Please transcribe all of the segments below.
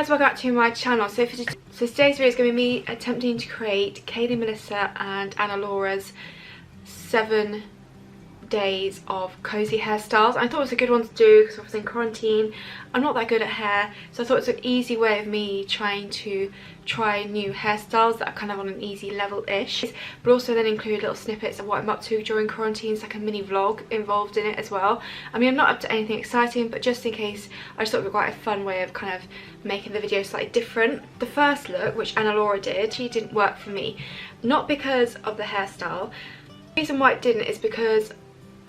guys, welcome back to my channel. So today's video is going to be me attempting to create Kayley, Melissa and Anna Laura's 7 days of cozy hairstyles. I thought it was a good one to do because I was in quarantine. I'm not that good at hair, so I thought it was an easy way of me trying to try new hairstyles that are kind of on an easy level-ish, but also then include little snippets of what I'm up to during quarantine. It's like a mini vlog involved in it as well. I mean, I'm not up to anything exciting, but just in case, I just thought it would be quite a fun way of kind of making the video slightly different. The first look, which Anna Laura did, she didn't work for me. Not because of the hairstyle. The reason why it didn't is because,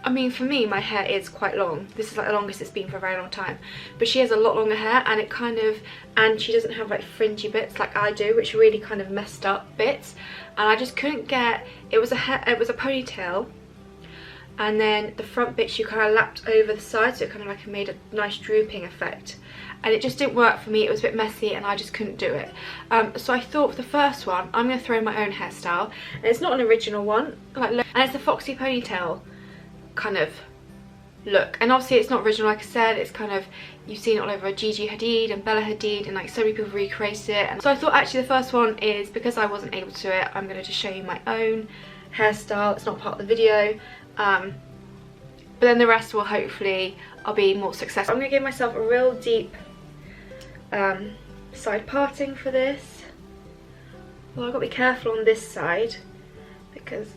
I mean, for me, my hair is quite long. This is like the longest it's been for a very long time. But she has a lot longer hair, and it kind of, and she doesn't have like fringy bits like I do, which really kind of messed up bits. And I just couldn't get, it was a ponytail, and then the front bit she kind of lapped over the side, so it kind of like made a nice drooping effect. And it just didn't work for me. It was a bit messy and I just couldn't do it. So I thought for the first one, I'm going to throw in my own hairstyle. And it's not an original one, and it's the foxy ponytail kind of look, and obviously it's not original, like I said. It's kind of, you've seen it all over Gigi Hadid and Bella Hadid, and like so many people recreated it. And so I thought actually the first one is, because I wasn't able to do it, I'm going to just show you my own hairstyle. It's not part of the video, but then the rest will hopefully, I'll be more successful. I'm going to give myself a real deep side parting for this. Well, I've got to be careful on this side because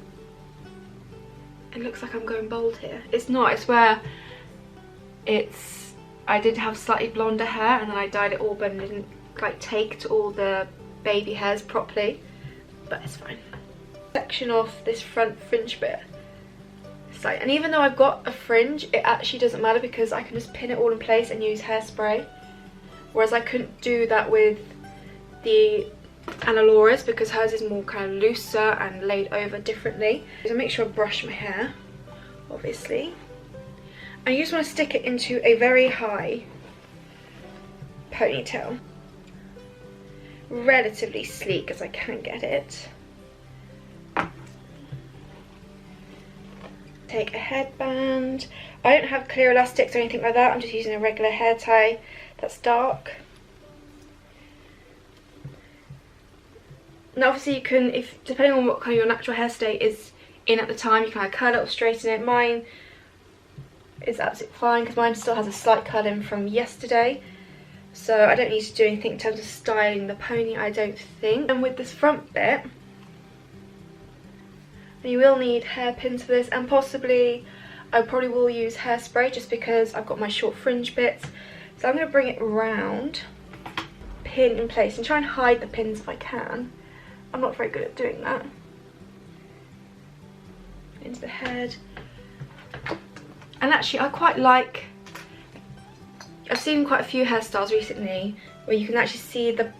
it looks like I'm going bald here. It's not, it's where I did have slightly blonder hair and then I dyed it all, but it didn't like take to all the baby hairs properly, but it's fine. Section off this front fringe bit. It's like, and even though I've got a fringe, it actually doesn't matter because I can just pin it all in place and use hairspray. Whereas I couldn't do that with the Anna Laura's because hers is more kind of looser and laid over differently. So make sure I brush my hair, obviously. And you just want to stick it into a very high ponytail. Relatively sleek as I can get it. Take a headband. I don't have clear elastics or anything like that. I'm just using a regular hair tie that's dark. Now obviously you can, if depending on what kind of your natural hair state is in at the time, you can curl it or straighten it. Mine is absolutely fine because mine still has a slight curl in from yesterday, so I don't need to do anything in terms of styling the pony, I don't think. And with this front bit, you will need hairpins for this, and possibly I probably will use hairspray just because I've got my short fringe bits. So I'm going to bring it around, pin in place, and try and hide the pins if I can. I'm not very good at doing that. Into the head. And actually I quite like, I've seen quite a few hairstyles recently where you can actually see the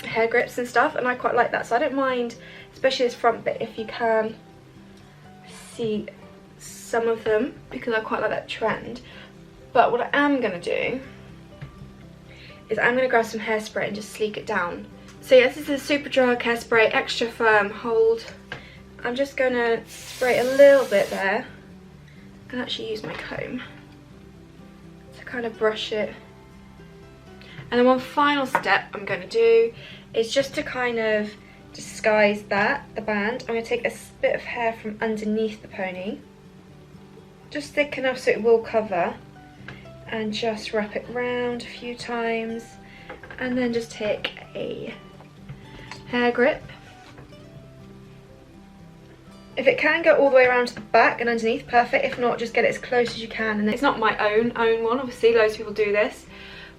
hair grips and stuff, and I quite like that. So I don't mind, especially this front bit, if you can see some of them, because I quite like that trend. But what I am going to do is I'm going to grab some hairspray and just sleek it down. So yeah, this is a super drug hairspray, extra firm hold. I'm just going to spray a little bit there. I can actually use my comb to kind of brush it. And then one final step I'm going to do is just to kind of disguise that, the band. I'm going to take a bit of hair from underneath the pony, just thick enough so it will cover, and just wrap it round a few times, and then just take a hair grip. If it can go all the way around to the back and underneath, perfect. If not, just get it as close as you can. And it's not my own one, obviously loads of people do this,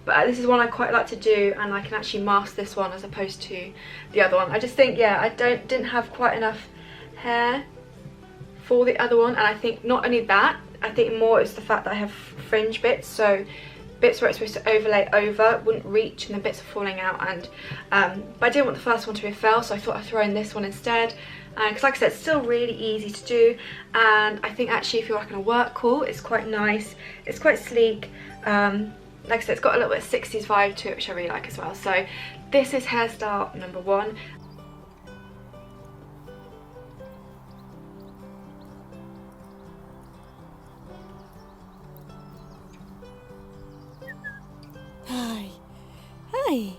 but this is one I quite like to do, and I can actually mask this one as opposed to the other one. I just think, yeah, I didn't have quite enough hair for the other one, and I think not only that, I think more it's the fact that I have fringe bits, so bits where it's supposed to overlay over wouldn't reach, and the bits are falling out. And but I didn't want the first one to be a fail, so I thought I'd throw in this one instead. Because like I said, it's still really easy to do, and I think actually if you're like in a work call, it's quite nice. It's quite sleek. Like I said, it's got a little bit of 60s vibe to it, which I really like as well. So this is hairstyle number 1. Hi. Why?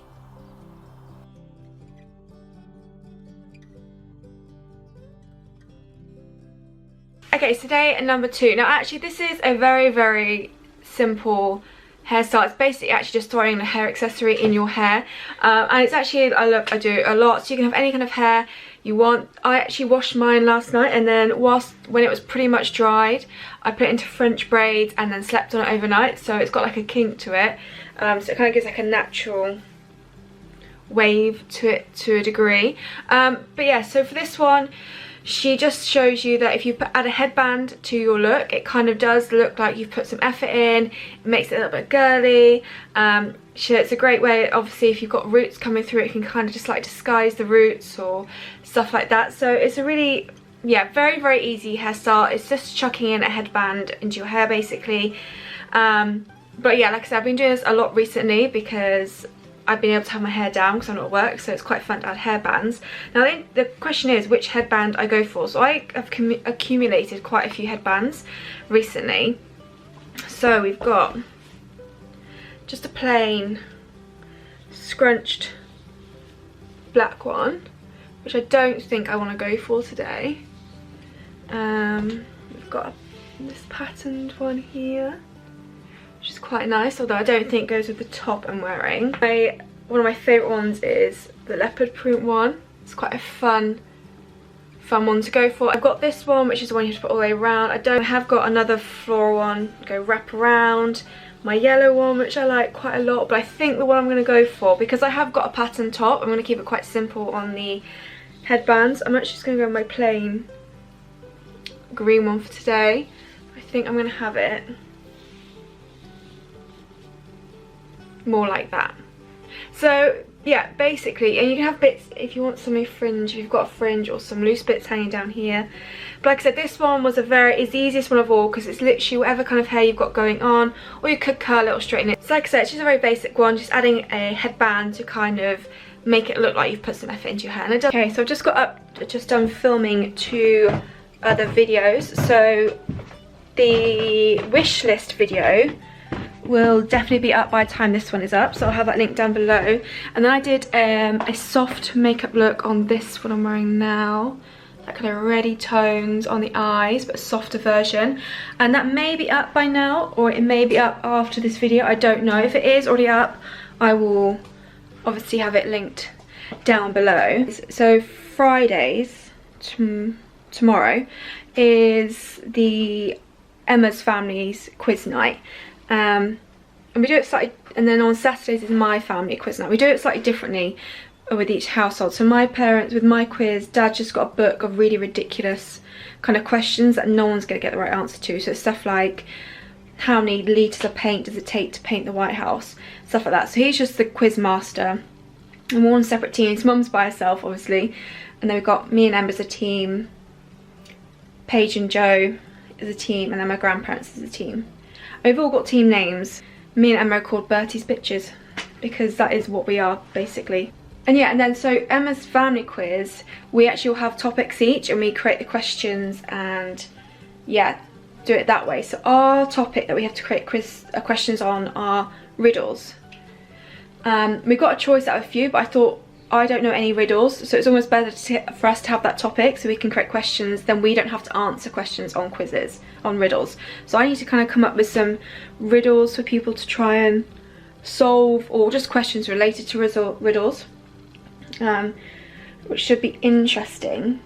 Okay, so day number 2. Now actually this is a very simple hairstyle. It's basically actually just throwing a hair accessory in your hair, and it's actually a look I do a lot, so you can have any kind of hair you want. I actually washed mine last night, and then when it was pretty much dried, I put it into French braids and then slept on it overnight, so it's got like a kink to it, so it kind of gives like a natural wave to it to a degree. But yeah, so for this one she just shows you that if you add a headband to your look, it kind of does look like you've put some effort in. It makes it a little bit girly. It's a great way, obviously, if you've got roots coming through, it can kind of just like disguise the roots or stuff like that. So it's a really, yeah, very easy hairstyle. It's just chucking in a headband into your hair basically. But yeah, like I said, I've been doing this a lot recently because I've been able to have my hair down because I'm not at work, so it's quite fun to add hairbands. Now the question is which headband I go for. So I have accumulated quite a few headbands recently. So we've got just a plain scrunched black one, which I don't think I want to go for today. We've got this patterned one here, which is quite nice, although I don't think goes with the top I'm wearing. One of my favourite ones is the leopard print one. It's quite a fun one to go for. I've got this one, which is the one you have to put all the way around. I have got another floral one, go wrap around. My yellow one, which I like quite a lot, but I think the one I'm going to go for, because I have got a pattern top, I'm going to keep it quite simple on the headbands. I'm actually just going to go with my plain green one for today. I think I'm going to have it more like that. So yeah, basically, and you can have bits if you want something fringe, if you've got a fringe or some loose bits hanging down here. But like I said, this one was it's the easiest one of all, because it's literally whatever kind of hair you've got going on, or you could curl it or straighten it. So like I said, it's just a very basic one, just adding a headband to kind of make it look like you've put some effort into your hair. And okay, so I've just done filming 2 other videos. So the wish list video will definitely be up by the time this one is up, so I'll have that link down below. And then I did a soft makeup look on this one I'm wearing now, that kind of reddy tones on the eyes, but a softer version, and that may be up by now, or it may be up after this video. I don't know. If it is already up, I will obviously have it linked down below. So Fridays, tomorrow, is the Emma's family's quiz night. And we do it slightly, and then on Saturdays is my family quiz night. We do it slightly differently with each household. So my parents, with my quiz, Dad just got a book of really ridiculous kind of questions that no one's going to get the right answer to. So it's stuff like, how many litres of paint does it take to paint the White House? Stuff like that. So he's just the quiz master. And we're on separate teams. Mum's by herself, obviously. And then we've got me and Emma as a team, Paige and Joe as a team, and then my grandparents as a team. We've all got team names. Me and Emma are called Bertie's Bitches, because that is what we are, basically. And yeah, and then so Emma's family quiz, we actually will have topics each, and we create the questions and, yeah, do it that way. So our topic that we have to create questions on are riddles. We got a choice out of a few, but I thought, I don't know any riddles, so it's almost better for us to have that topic so we can create questions, then we don't have to answer questions on quizzes, on riddles. So I need to kind of come up with some riddles for people to try and solve, or just questions related to riddles, which should be interesting.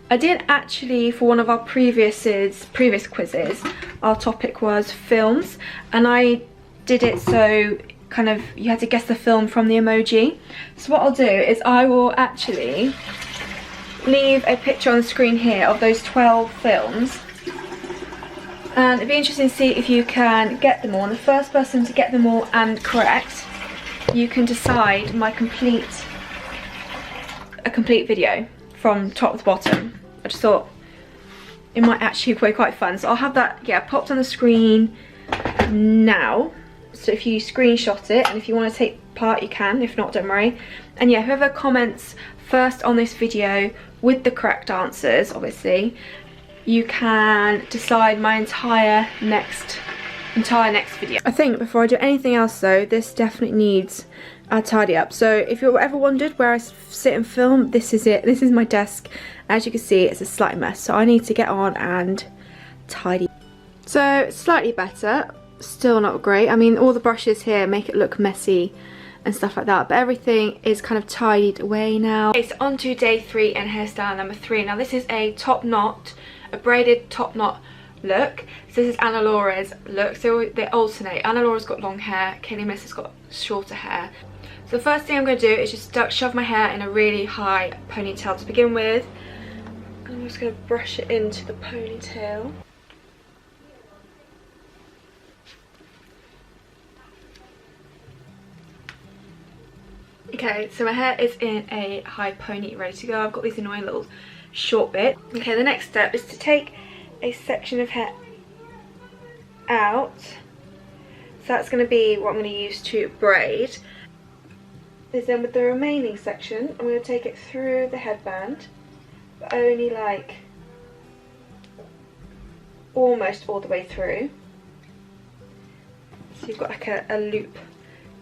I did actually, for one of our previous quizzes, our topic was films, and I did it so kind of you had to guess the film from the emoji. So what I'll do is I will actually leave a picture on the screen here of those 12 films, and it'd be interesting to see if you can get them all. And the first person to get them all and correct, you can decide a complete video from top to bottom. I just thought it might actually be quite fun, so I'll have that, yeah, popped on the screen now. So if you screenshot it, and if you want to take part you can, if not, don't worry. And yeah, whoever comments first on this video with the correct answers, obviously, you can decide my entire next until our next video. I think before I do anything else though, this definitely needs a tidy up. So if you ever wondered where I sit and film, this is it. This is my desk. As you can see, it's a slight mess, so I need to get on and tidy. So slightly better, still not great. I mean, all the brushes here make it look messy and stuff like that, but everything is kind of tidied away now. Okay, so on to day 3 and hairstyle number 3. Now this is a top knot, a braided top knot look. So this is Anna Laura's look, so they alternate. Anna Laura's got long hair, Kayley Melissa's got shorter hair. So the first thing I'm going to do is just shove my hair in a really high ponytail to begin with. I'm just going to brush it into the ponytail. Okay, so my hair is in a high pony, ready to go. I've got these annoying little short bits. Okay, the next step is to take a section of hair out. So that's going to be what I'm going to use to braid. Is then with the remaining section, I'm going to take it through the headband, but only like almost all the way through. So you've got like a loop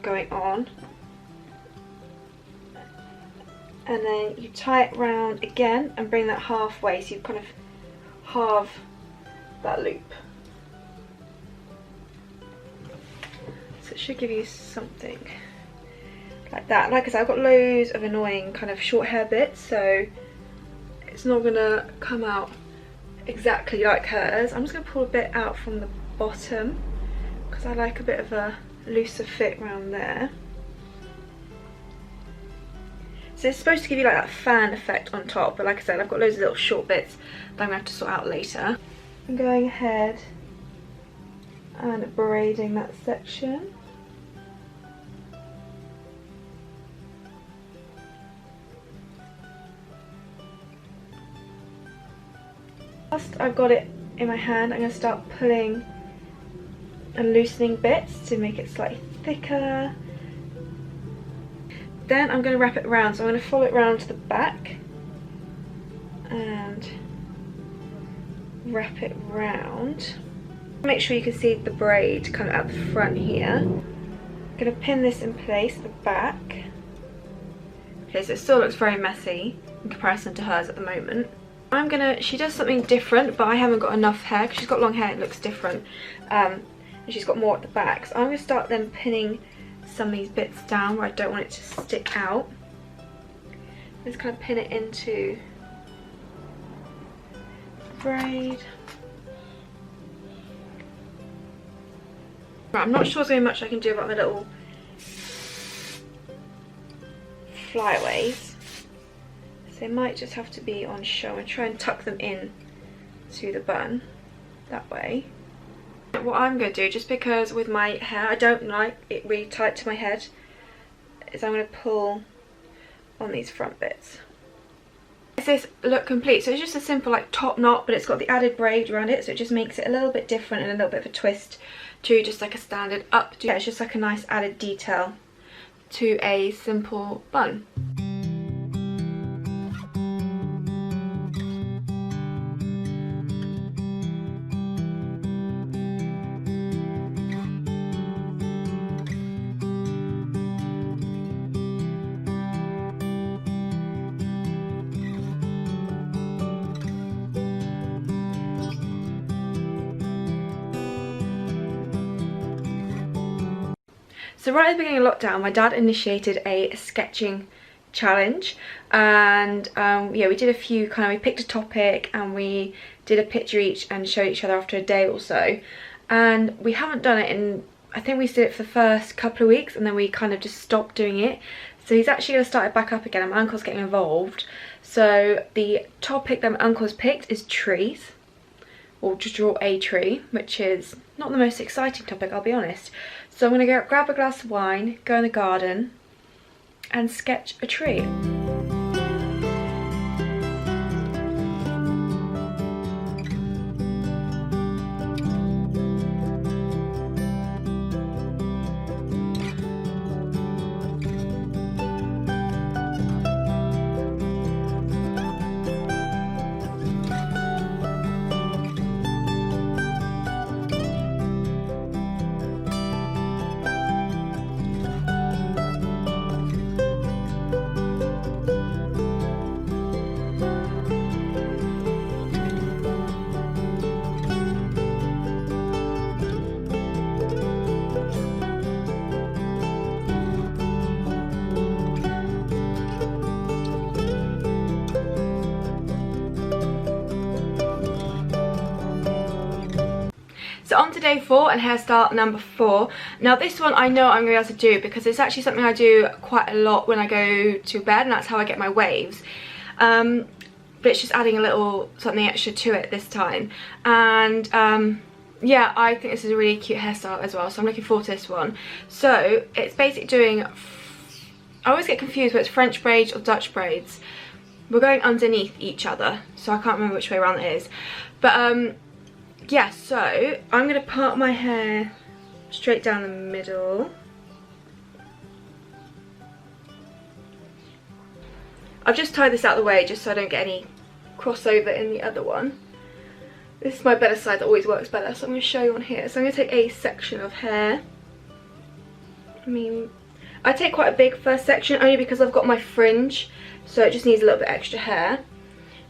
going on. And then you tie it round again and bring that halfway, so you kind of halve that loop. So it should give you something like that. Like I said, I've got loads of annoying kind of short hair bits, so it's not gonna come out exactly like hers. I'm just gonna pull a bit out from the bottom because I like a bit of a looser fit around there. So it's supposed to give you like that fan effect on top, but like I said, I've got loads of little short bits that I'm going to have to sort out later. I'm going ahead and braiding that section. Whilst I've got it in my hand, I'm going to start pulling and loosening bits to make it slightly thicker. Then I'm going to wrap it around, so I'm going to follow it around to the back and wrap it round. Make sure you can see the braid kind of at the front here. I'm going to pin this in place at the back. Okay, so it still looks very messy in comparison to hers at the moment. She does something different, but I haven't got enough hair because she's got long hair, it looks different. And she's got more at the back. So I'm going to start then pinning some of these bits down where I don't want it to stick out. Just kind of pin it into the braid. Right, I'm not sure there's going to be much I can do about my little flyaways, so they might just have to be on show and try and tuck them in to the bun that way. What I'm going to do, just because with my hair I don't like it really tight to my head, is I'm going to pull on these front bits. Is this look complete? So it's just a simple like top knot, but it's got the added braid around it, so it just makes it a little bit different and a little bit of a twist to just like a standard updo. Yeah, it's just like a nice added detail to a simple bun. So right at the beginning of lockdown, my dad initiated a sketching challenge, and yeah, we did a few we picked a topic and we did a picture each and showed each other after a day or so. And we haven't done it in, I think we did it for the first couple of weeks and then we kind of just stopped doing it. So he's actually going to start it back up again and my uncle's getting involved. So the topic that my uncle's picked is trees, or just draw a tree, which is not the most exciting topic, I'll be honest. So I'm going to go grab a glass of wine, go in the garden and sketch a tree. So on to day 4 and hairstyle number 4. Now this one I know I'm going to be able to do because it's actually something I do quite a lot when I go to bed, and that's how I get my waves. But it's just adding a little something extra to it this time. And yeah, I think this is a really cute hairstyle as well, so I'm looking forward to this one. So it's basically doing, I always get confused whether it's French braids or Dutch braids. We're going underneath each other, so I can't remember which way around it is. But yeah, so I'm going to part my hair straight down the middle. I've just tied this out of the way just so I don't get any crossover in the other one. This is my better side that always works better, so I'm going to show you on here. So I'm going to take a section of hair. I take quite a big first section only because I've got my fringe, so it just needs a little bit extra hair.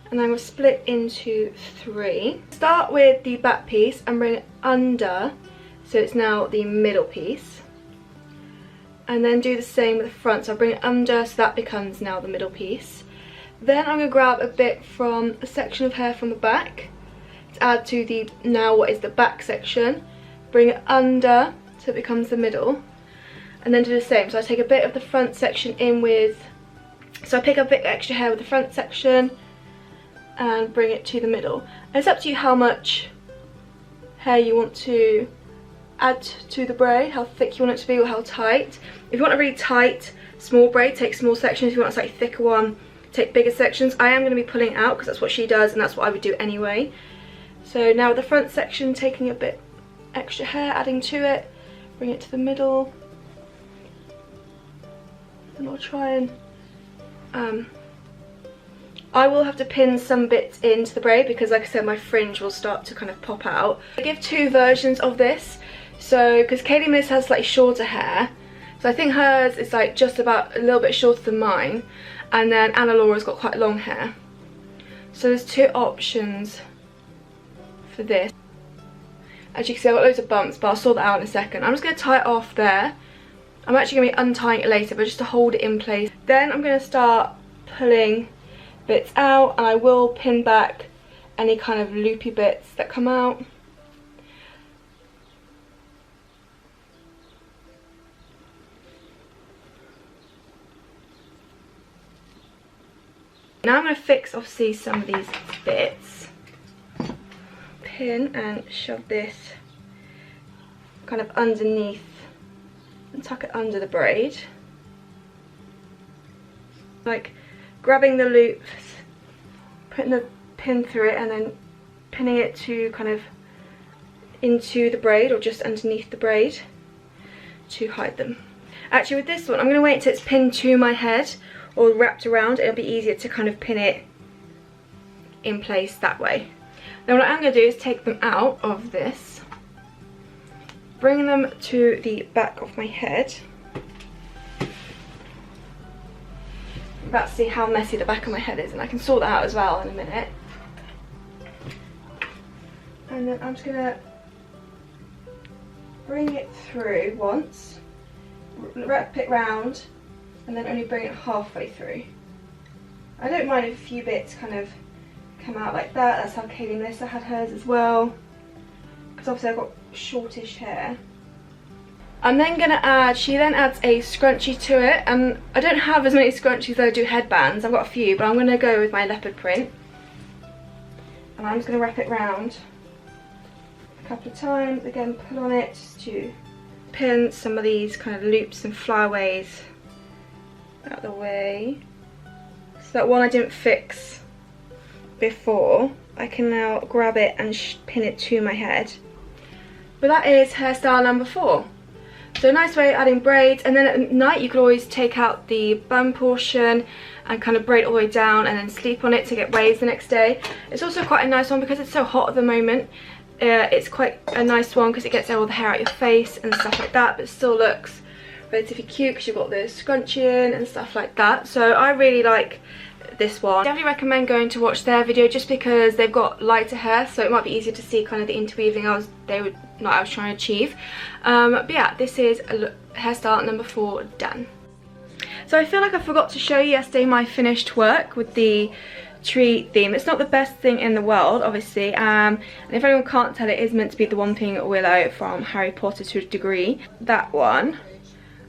And I'm going to split into 3. Start with the back piece and bring it under, so it's now the middle piece. And then do the same with the front, so I'll bring it under so that becomes now the middle piece. Then I'm going to grab a bit from a section of hair from the back to add to the now what is the back section. Bring it under so it becomes the middle. And then do the same, so I take a bit of the front section in with, so I pick up a bit extra hair with the front section and bring it to the middle. And it's up to you how much hair you want to add to the braid, how thick you want it to be or how tight. If you want a really tight small braid, take small sections. If you want a slightly thicker one, take bigger sections. I am going to be pulling it out because that's what she does and that's what I would do anyway. So now with the front section, taking a bit extra hair, adding to it, bring it to the middle. And I'll try and I will have to pin some bits into the braid because like I said, my fringe will start to kind of pop out. I give 2 versions of this, so because Kayley Miss has slightly shorter hair, so I think hers is like just about a little bit shorter than mine, and then Anna Laura's got quite long hair. So there's 2 options for this. As you can see, I've got loads of bumps, but I'll sort that out in a second. I'm just going to tie it off there. I'm actually going to be untying it later, but just to hold it in place. Then I'm going to start pulling bits out, and I will pin back any kind of loopy bits that come out. Now I'm going to fix obviously some of these bits. Pin and shove this kind of underneath and tuck it under the braid. Like grabbing the loops, putting the pin through it and then pinning it to kind of into the braid or just underneath the braid to hide them. Actually with this one I'm going to wait until it's pinned to my head or wrapped around. It'll be easier to kind of pin it in place that way. Now what I'm going to do is take them out of this, bring them to the back of my head. I'm about to see how messy the back of my head is, and I can sort that out as well in a minute. And then I'm just going to bring it through once, wrap it round, and then only bring it halfway through. I don't mind if a few bits kind of come out like that. That's how Kayley Melissa had hers as well, because obviously I've got shortish hair. I'm then going to add, she then adds a scrunchie to it, and I don't have as many scrunchies as I do headbands. I've got a few, but I'm going to go with my leopard print. And I'm just going to wrap it round a couple of times, again pull on it just to pin some of these kind of loops and flyaways out of the way. So that one I didn't fix before, I can now grab it and pin it to my head. But that is hairstyle number 4. So a nice way of adding braids, and then at night you could always take out the bun portion and kind of braid all the way down and then sleep on it to get waves the next day. It's also quite a nice one because it's so hot at the moment. It's quite a nice one because it gets all the hair out your face and stuff like that, but it still looks relatively cute because you've got the scrunchie in and stuff like that. So I really like this one. I definitely recommend going to watch their video just because they've got lighter hair, so it might be easier to see kind of the interweaving I was trying to achieve. But yeah, this is hairstyle number 4 done. So I feel like I forgot to show you yesterday my finished work with the tree theme. It's not the best thing in the world, obviously, and if anyone can't tell, it is meant to be the Whomping Willow from Harry Potter to a degree. That one.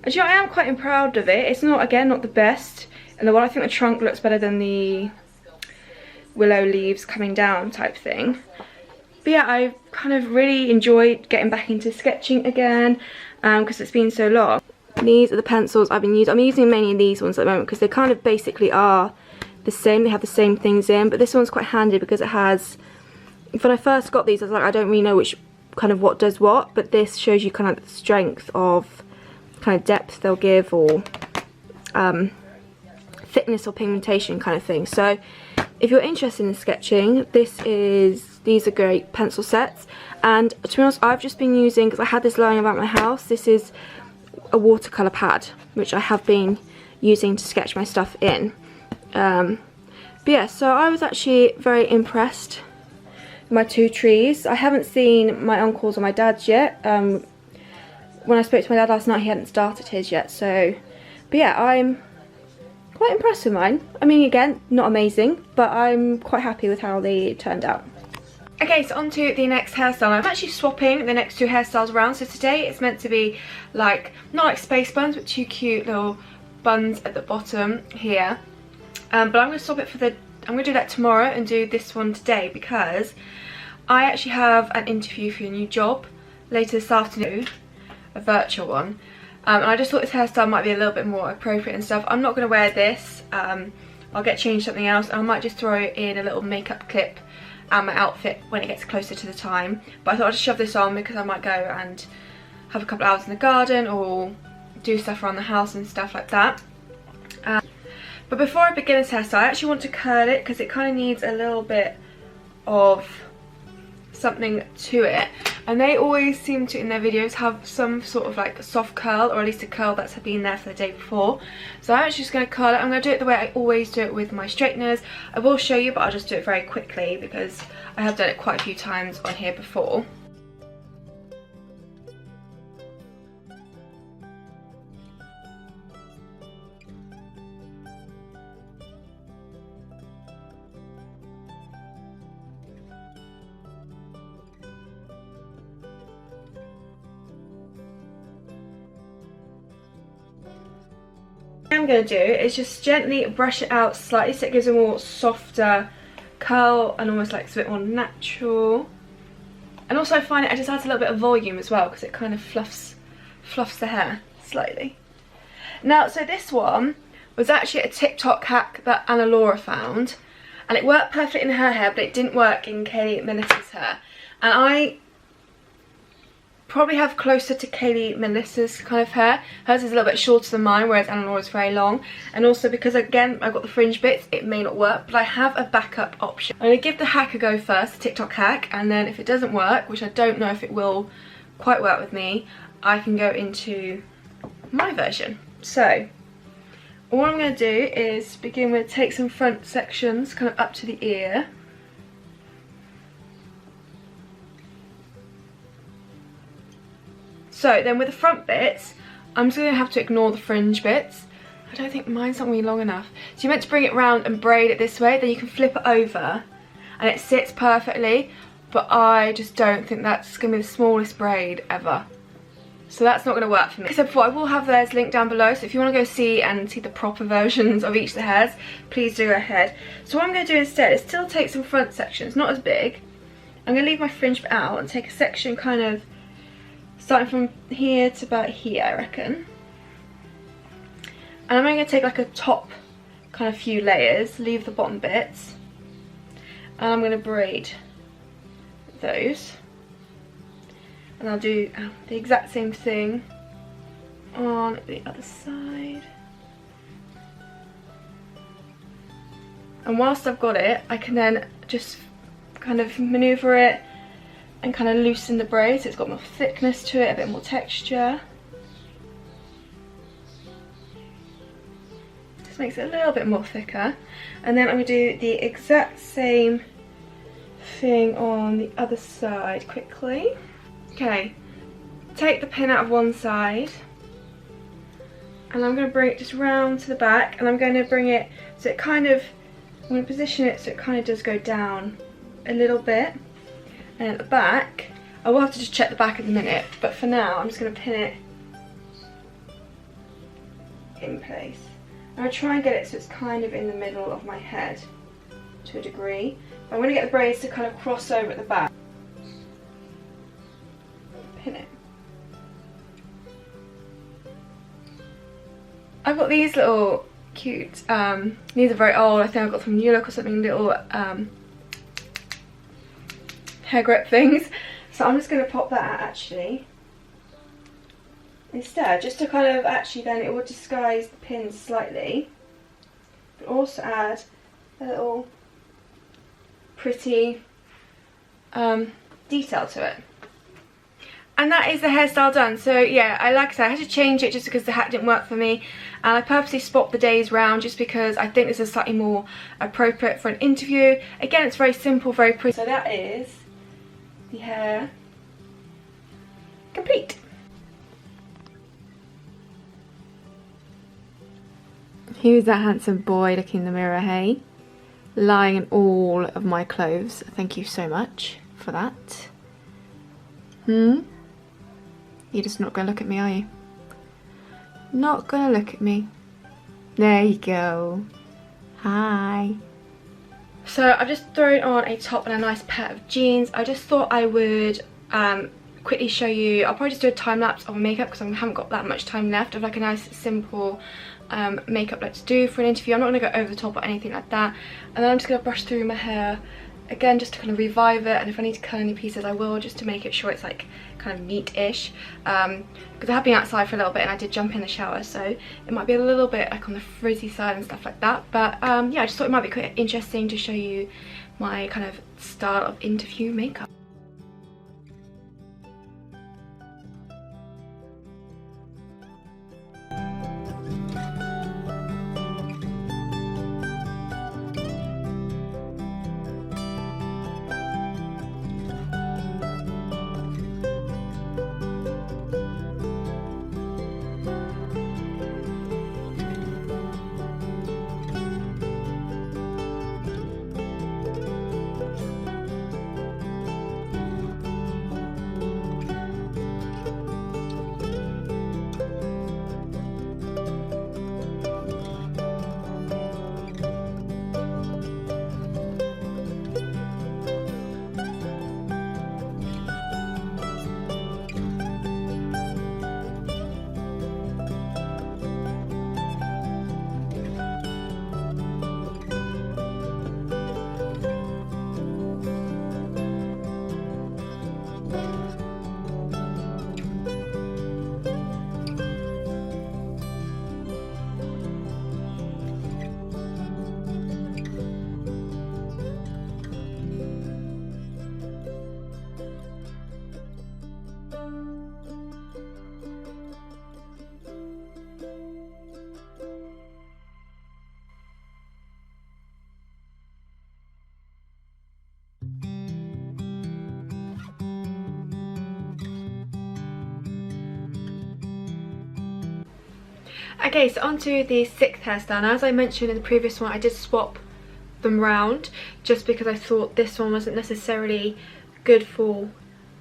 Actually, I am quite proud of it. It's not, again, not the best in the world. I think the trunk looks better than the willow leaves coming down type thing. But yeah, I've kind of really enjoyed getting back into sketching again because it's been so long. These are the pencils I've been using. I'm using mainly these ones at the moment because they kind of basically are the same. They have the same things in, but this one's quite handy because it has, when I first got these I was like, I don't really know which kind of what does what, but this shows you kind of the strength of kind of depth they'll give, or thickness or pigmentation kind of thing. So if you're interested in sketching, these are great pencil sets. And to be honest, I've just been using, because I had this lying about my house, this is a watercolour pad which I have been using to sketch my stuff in. But yeah, so I was actually very impressed with my two trees. I haven't seen my uncle's or my dad's yet. When I spoke to my dad last night, he hadn't started his yet, so, but yeah, I'm quite impressed with mine. I mean, again, not amazing, but I'm quite happy with how they turned out. Okay, so on to the next hairstyle. I'm actually swapping the next two hairstyles around. So today it's meant to be like, not like space buns, but two cute little buns at the bottom here. But I'm going to swap it for I'm going to do that tomorrow and do this one today, because I actually have an interview for a new job later this afternoon, a virtual one. And I just thought this hairstyle might be a little bit more appropriate and stuff. I'm not going to wear this. I'll get changed something else. I might just throw in a little makeup clip and my outfit when it gets closer to the time. But I thought I'd just shove this on because I might go and have a couple of hours in the garden or do stuff around the house and stuff like that. But before I begin this hairstyle, I actually want to curl it because it kind of needs a little bit of something to it. And they always seem to, in their videos, have some sort of like soft curl, or at least a curl that's been there for the day before. So I'm actually just going to curl it. I'm going to do it the way I always do it with my straighteners. I will show you, but I'll just do it very quickly because I have done it quite a few times on here before. What I'm going to do is just gently brush it out slightly so it gives a more softer curl and almost like it's a bit more natural. And also I find it just adds a little bit of volume as well because it kind of fluffs the hair slightly. Now, so this one was actually a TikTok hack that Anna Laura found, and it worked perfectly in her hair, but it didn't work in Kayley Melissa's hair. And I probably have closer to Kayley Melissa's kind of hair. Hers is a little bit shorter than mine, whereas Anna Laura's very long. And also because, again, I've got the fringe bits, it may not work, but I have a backup option. I'm going to give the hack a go first, the TikTok hack, and then if it doesn't work, which I don't know if it will quite work with me, I can go into my version. So, all I'm going to do is begin with take some front sections kind of up to the ear. So then with the front bits, I'm just going to have to ignore the fringe bits. I don't think mine's not really long enough. So you're meant to bring it round and braid it this way, then you can flip it over and it sits perfectly. But I just don't think that's going to be the smallest braid ever. So that's not going to work for me. Like I said before, I will have theirs linked down below, so if you want to go see the proper versions of each of the hairs, please do go ahead. So what I'm going to do instead is still take some front sections, not as big. I'm going to leave my fringe bit out and take a section kind of starting from here to about here, I reckon. And I'm going to take like a top kind of few layers, leave the bottom bits, and I'm going to braid those. And I'll do the exact same thing on the other side. And whilst I've got it, I can then just kind of manoeuvre it and kind of loosen the braid so it's got more thickness to it, a bit more texture. Just makes it a little bit more thicker. And then I'm going to do the exact same thing on the other side quickly. Okay, take the pin out of one side and I'm going to bring it just round to the back, and I'm going to bring it so it kind of I'm going to position it so it kind of does go down a little bit. And at the back, I will have to just check the back in a minute, but for now I'm just going to pin it in place. I'm going to try and get it so it's kind of in the middle of my head to a degree. But I'm going to get the braids to kind of cross over at the back. Pin it. I've got these little cute, these are very old, I think I got from New Look or something, little hair grip things. So I'm just going to pop that out actually instead, just to kind of actually then it will disguise the pins slightly, but also add a little pretty detail to it. And that is the hairstyle done. So yeah, like I said, I had to change it just because the hat didn't work for me, and I purposely swapped the days round just because I think this is slightly more appropriate for an interview. Again, it's very simple, very pretty. So that is the hair complete. Who's that handsome boy looking in the mirror, hey? Lying in all of my clothes. Thank you so much for that. You're just not going to look at me, are you? Not going to look at me. There you go. Hi. So I've just thrown on a top and a nice pair of jeans. I just thought I would quickly show you. I'll probably just do a time lapse of my makeup because I haven't got that much time left of like a nice simple makeup let's do for an interview. I'm not going to go over the top or anything like that. And then I'm just going to brush through my hair again just to kind of revive it, and if I need to cut any pieces I will, just to make it sure it's like kind of neat-ish, because I have been outside for a little bit and I did jump in the shower, so it might be a little bit like on the frizzy side and stuff like that. But yeah, I just thought it might be quite interesting to show you my kind of style of interview makeup. Okay, so on to the sixth hairstyle. Now, as I mentioned in the previous one, I did swap them round just because I thought this one wasn't necessarily good for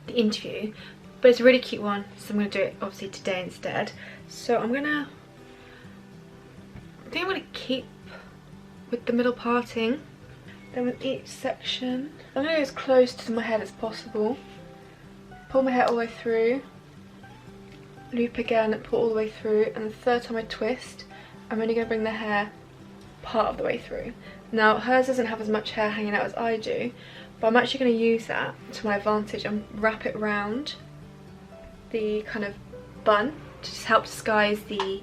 the interview, but it's a really cute one, so I'm going to do it obviously today instead. So I think I'm going to keep with the middle parting, then with each section I'm going to go as close to my head as possible, pull my hair all the way through, loop again, pull all the way through, and the third time I twist, I'm only going to bring the hair part of the way through. Now hers doesn't have as much hair hanging out as I do, but I'm actually going to use that to my advantage and wrap it round the kind of bun to just help disguise the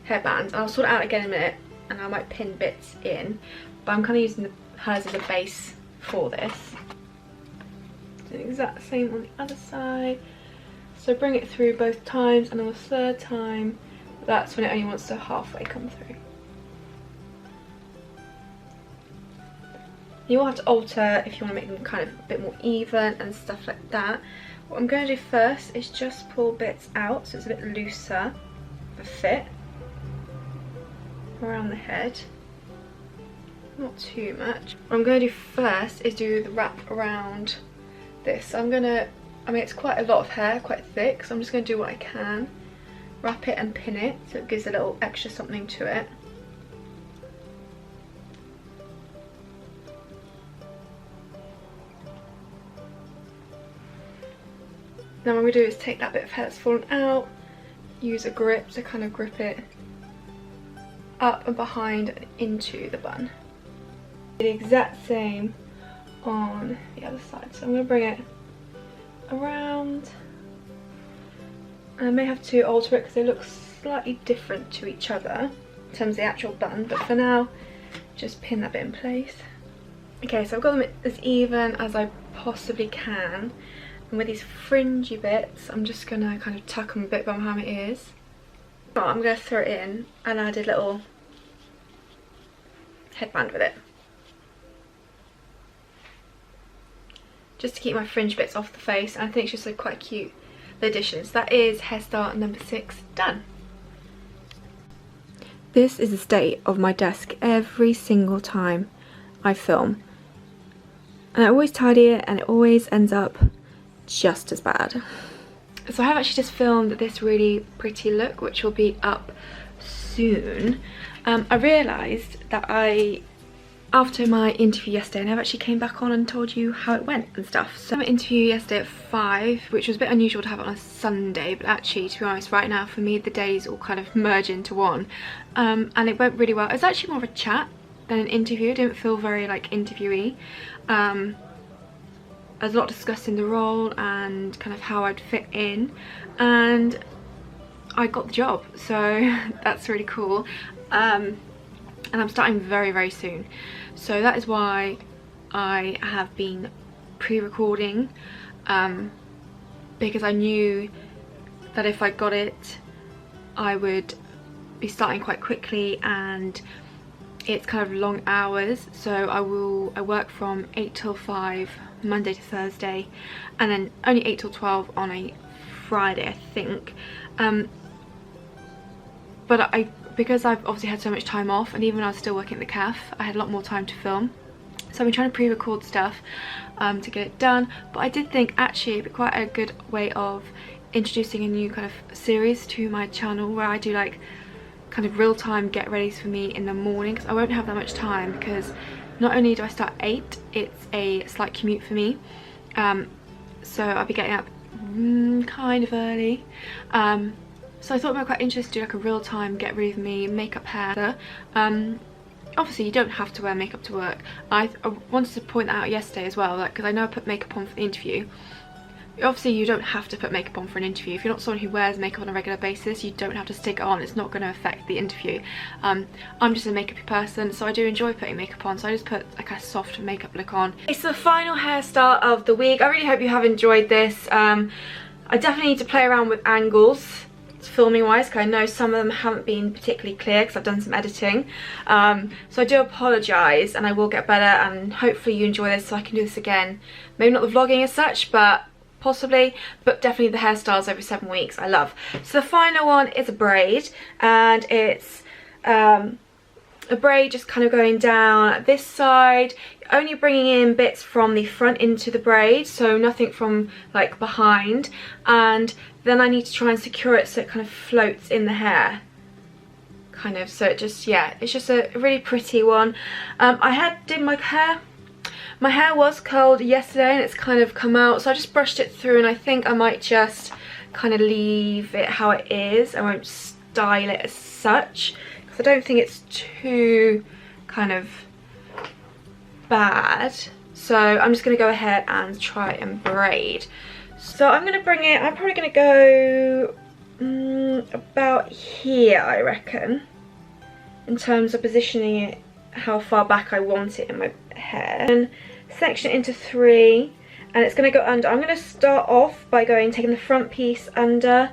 hairbands. I'll sort it out again in a minute and I might pin bits in, but I'm kind of using hers as a base for this. Do the exact same on the other side. So bring it through both times, and on the third time, that's when it only wants to halfway come through. You will have to alter if you want to make them kind of a bit more even and stuff like that. What I'm going to do first is just pull bits out so it's a bit looser for fit around the head. Not too much. What I'm going to do first is do the wrap around this. So I mean it's quite a lot of hair, quite thick, so I'm just going to do what I can. Wrap it and pin it so it gives a little extra something to it. Now what we do is take that bit of hair that's fallen out, use a grip to kind of grip it up and behind and into the bun. The exact same on the other side. So I'm going to bring it around. I may have to alter it because they look slightly different to each other in terms of the actual bun, but for now just pin that bit in place. Okay, so I've got them as even as I possibly can, and with these fringy bits I'm just going to kind of tuck them a bit behind my ears. But I'm going to throw it in and add a little headband with it, just to keep my fringe bits off the face, and I think it's just quite cute addition. So that is hairstyle number 6 done. This is the state of my desk every single time I film, and I always tidy it and it always ends up just as bad. So I have actually just filmed this really pretty look which will be up soon. I realised that after my interview yesterday, and I actually came back on and told you how it went and stuff. So I had an interview yesterday at 5, which was a bit unusual to have it on a Sunday, but actually, to be honest, right now for me the days all kind of merge into one. And it went really well. It was actually more of a chat than an interview. It didn't feel very like interviewee. There's a lot discussed in the role and kind of how I'd fit in, and I got the job, so that's really cool. And I'm starting very, very soon. So that is why I have been pre-recording, because I knew that if I got it, I would be starting quite quickly, and it's kind of long hours. So I work from 8 till 5 Monday to Thursday, and then only 8 till 12 on a Friday, I think. But because I've obviously had so much time off, and even when I was still working at the cafe, I had a lot more time to film. So I've been trying to pre-record stuff to get it done. But I did think actually it'd be quite a good way of introducing a new kind of series to my channel, where I do like kind of real-time get readies for me in the morning, because I won't have that much time, because not only do I start at 8, it's a slight commute for me. So I'll be getting up kind of early. So I thought it might be quite interesting to do like a real-time get ready with me, makeup, hair. Obviously you don't have to wear makeup to work. I wanted to point that out yesterday as well, because I know I put makeup on for the interview. Obviously you don't have to put makeup on for an interview. If you're not someone who wears makeup on a regular basis, you don't have to stick it on. It's not going to affect the interview. I'm just a makeup person, so I do enjoy putting makeup on, so I just put like a soft makeup look on. It's the final hairstyle of the week. I really hope you have enjoyed this. I definitely need to play around with angles filming wise, because I know some of them haven't been particularly clear because I've done some editing. So I do apologise, and I will get better, and hopefully you enjoy this so I can do this again. Maybe not the vlogging as such, but possibly, but definitely the hairstyles every 7 weeks I love. So the final one is a braid, and it's a braid just kind of going down this side, only bringing in bits from the front into the braid, so nothing from like behind, and then I need to try and secure it so it kind of floats in the hair, kind of, so it just, yeah, it's just a really pretty one. I did my hair. My hair was curled yesterday and it's kind of come out, so I just brushed it through, and I think I might just kind of leave it how it is. I won't style it as such because I don't think it's too kind of bad. So I'm just going to go ahead and try and braid. So I'm going to bring it, I'm probably going to go about here, I reckon, in terms of positioning it, how far back I want it in my hair, and section it into 3, and it's going to go under. I'm going to start off by taking the front piece under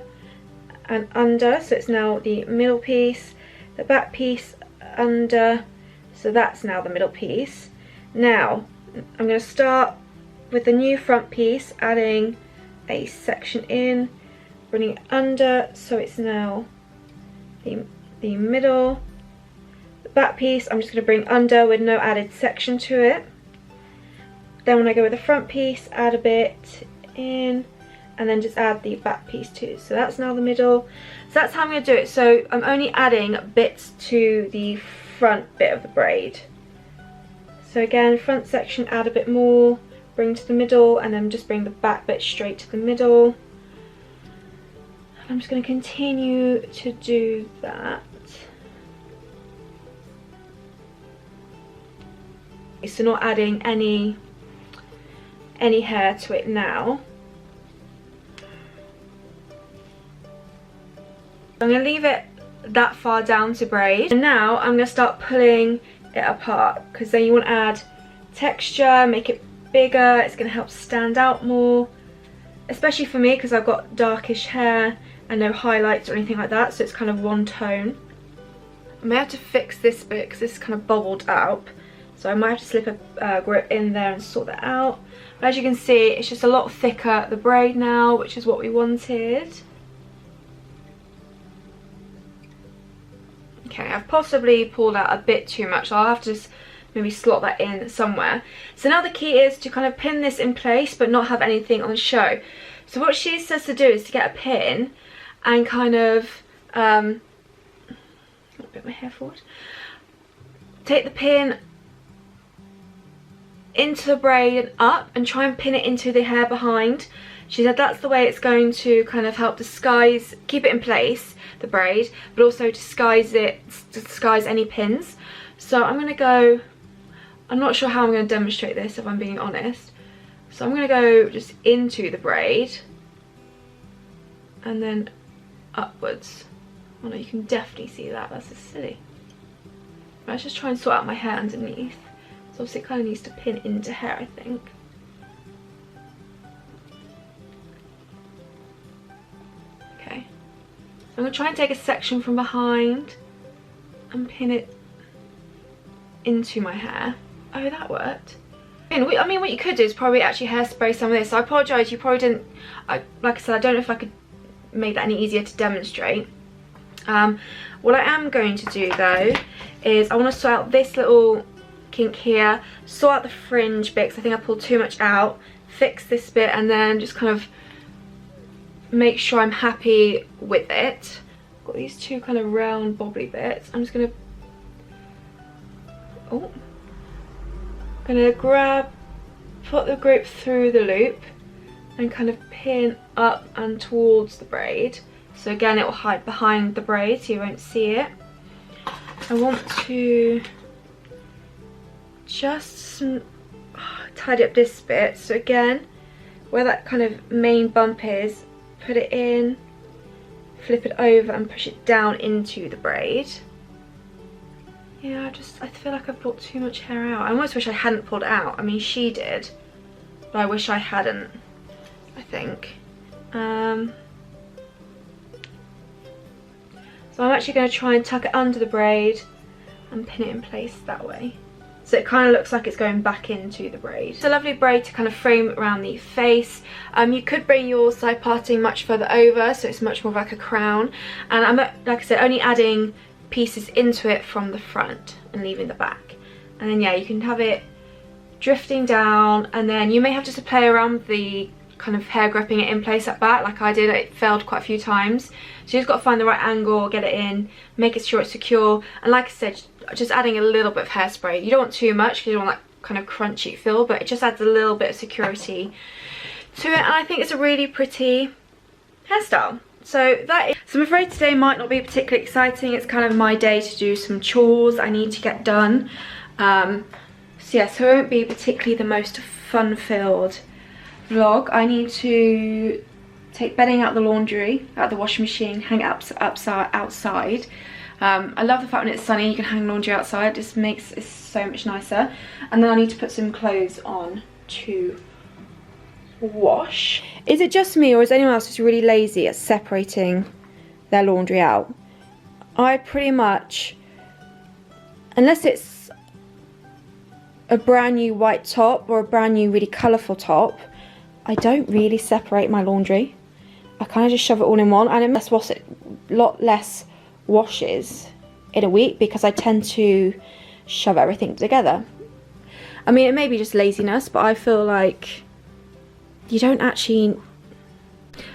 and under, so it's now the middle piece, the back piece under, so that's now the middle piece. Now I'm going to start with the new front piece, adding a section in, bringing it under so it's now the middle. The back piece I'm just going to bring under with no added section to it. Then when I go with the front piece, add a bit in, and then just add the back piece too. So that's now the middle. So that's how I'm going to do it. So I'm only adding bits to the front bit of the braid. So again, front section, add a bit more, bring to the middle, and then just bring the back bit straight to the middle. I'm just going to continue to do that. So not adding any hair to it now. I'm going to leave it that far down to braid, and now I'm going to start pulling it apart, because then you want to add texture, make it bigger. It's going to help stand out more, especially for me because I've got darkish hair and no highlights or anything like that, so it's kind of one tone. I may have to fix this bit because this is kind of bubbled out, so I might have to slip a grip in there and sort that out. But as you can see, it's just a lot thicker, the braid now, which is what we wanted. Okay, I've possibly pulled out a bit too much, so I'll have to just maybe slot that in somewhere. So now the key is to kind of pin this in place but not have anything on show. So what she says to do is to get a pin and kind of a bit my hair forward. Take the pin into the braid and up and try and pin it into the hair behind. She said that's the way it's going to kind of help disguise, keep it in place, the braid, but also disguise any pins. So I'm going to go, I'm not sure how I'm going to demonstrate this if I'm being honest. So I'm going to go just into the braid and then upwards. Oh no, you can definitely see that, that's just silly. Let's just try and sort out my hair underneath. So obviously it kind of needs to pin into hair, I think. Okay. So I'm going to try and take a section from behind and pin it into my hair. Oh, that worked. I mean, what you could do is probably actually hairspray some of this. So I apologise, you probably didn't, like I said, I don't know if I could make that any easier to demonstrate. What I am going to do though is I want to sort out this little kink here, sort out the fringe bits. I think I pulled too much out, fix this bit, and then just kind of make sure I'm happy with it. Got these two kind of round bobbly bits. I'm just gonna put the grip through the loop and kind of pin up and towards the braid. So again, it will hide behind the braid so you won't see it. I want to just tidy up this bit. So again, where that kind of main bump is, put it in, flip it over and push it down into the braid. Yeah, I feel like I've brought too much hair out. I almost wish I hadn't pulled it out. I mean, she did, but I wish I hadn't, I think. So I'm actually going to try and tuck it under the braid and pin it in place that way. So it kind of looks like it's going back into the braid. It's a lovely braid to kind of frame around the face. You could bring your side parting much further over so it's much more like a crown. And I'm, like I said, only adding pieces into it from the front and leaving the back. And then yeah, you can have it drifting down, and then you may have just to play around with the kind of hair gripping it in place at back like I did. It failed quite a few times. So you just got to find the right angle, get it in, make it sure it's secure. And like I said, just adding a little bit of hairspray. You don't want too much because you don't want that kind of crunchy feel, but it just adds a little bit of security to it. And I think it's a really pretty hairstyle. So that is, so I'm afraid today might not be particularly exciting. It's kind of my day to do some chores I need to get done. So yeah, so it won't be particularly the most fun-filled vlog. I need to take bedding out the laundry, out of the washing machine, hang it outside. I love the fact when it's sunny you can hang laundry outside. It just makes it so much nicer. And then I need to put some clothes on to wash. Is it just me, or is anyone else just really lazy at separating their laundry out? I pretty much, unless it's a brand new white top or a brand new really colourful top, I don't really separate my laundry. I kind of just shove it all in one, and that's a lot less washes in a week because I tend to shove everything together. I mean, it may be just laziness, but I feel like you don't actually...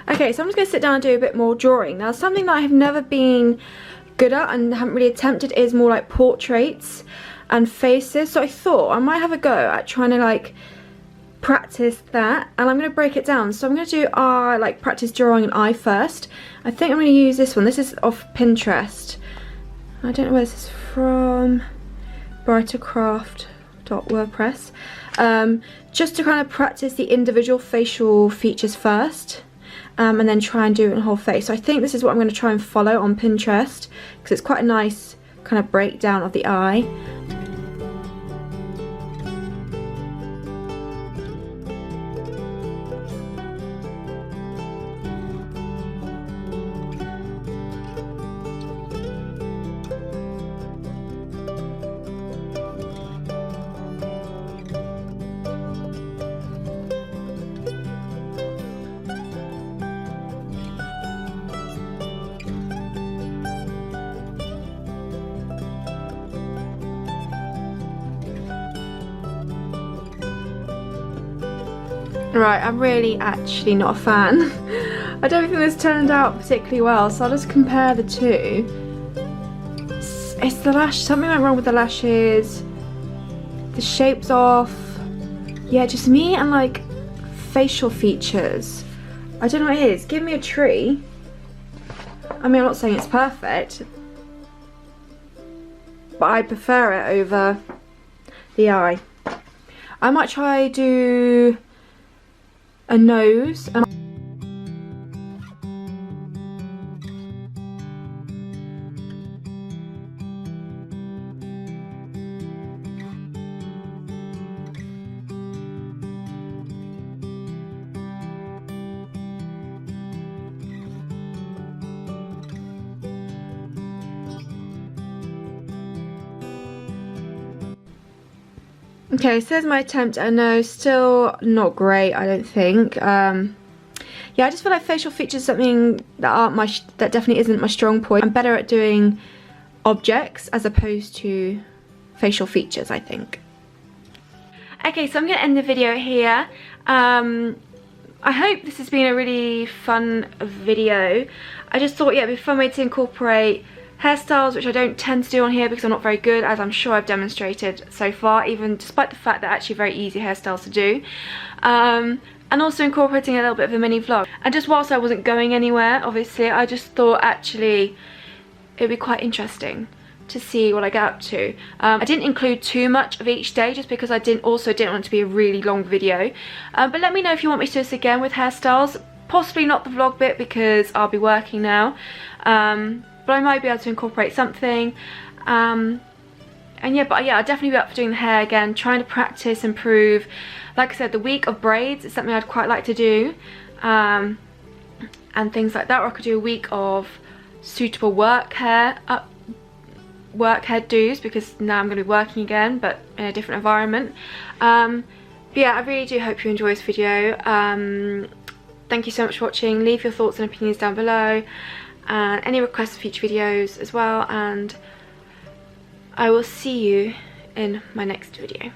Okay, so I'm just going to sit down and do a bit more drawing. Now, something that I have never been good at and haven't really attempted is more like portraits and faces. So I thought I might have a go at trying to like practice that, and I'm going to break it down. So I'm going to do like practice drawing an eye first. I think I'm going to use this one. This is off Pinterest. I don't know where this is from. brightercraft.wordpress. Just to kind of practice the individual facial features first, and then try and do it in the whole face. So I think this is what I'm going to try and follow on Pinterest, because it's quite a nice kind of breakdown of the eye. Right, I'm really actually not a fan. I don't think this turned out particularly well, so I'll just compare the two. It's the lash, something went wrong with the lashes. The shape's off. Yeah, just me and like facial features. I don't know what it is. Give me a tree. I mean, I'm not saying it's perfect, but I prefer it over the eye. I might try do a nose. Okay, so there's my attempt at a nose. Still not great, I don't think. Yeah, I just feel like facial features something that that definitely isn't my strong point. I'm better at doing objects as opposed to facial features, I think. Okay, so I'm going to end the video here. I hope this has been a really fun video. I just thought, yeah, it'd be a fun way to incorporate hairstyles, which I don't tend to do on here because I'm not very good, as I'm sure I've demonstrated so far, even despite the fact they're actually very easy hairstyles to do. And also incorporating a little bit of a mini vlog. And just whilst I wasn't going anywhere, obviously, I just thought actually it'd be quite interesting to see what I get up to. I didn't include too much of each day just because I didn't want it to be a really long video. But let me know if you want me to do this again with hairstyles. Possibly not the vlog bit because I'll be working now. But I might be able to incorporate something. And yeah, I'll definitely be up for doing the hair again, trying to practice, improve. Like I said, the week of braids is something I'd quite like to do, and things like that. Or I could do a week of suitable work hairdos, because now I'm going to be working again, but in a different environment. But yeah, I really do hope you enjoy this video. Thank you so much for watching. Leave your thoughts and opinions down below, and any requests for future videos as well, and I will see you in my next video.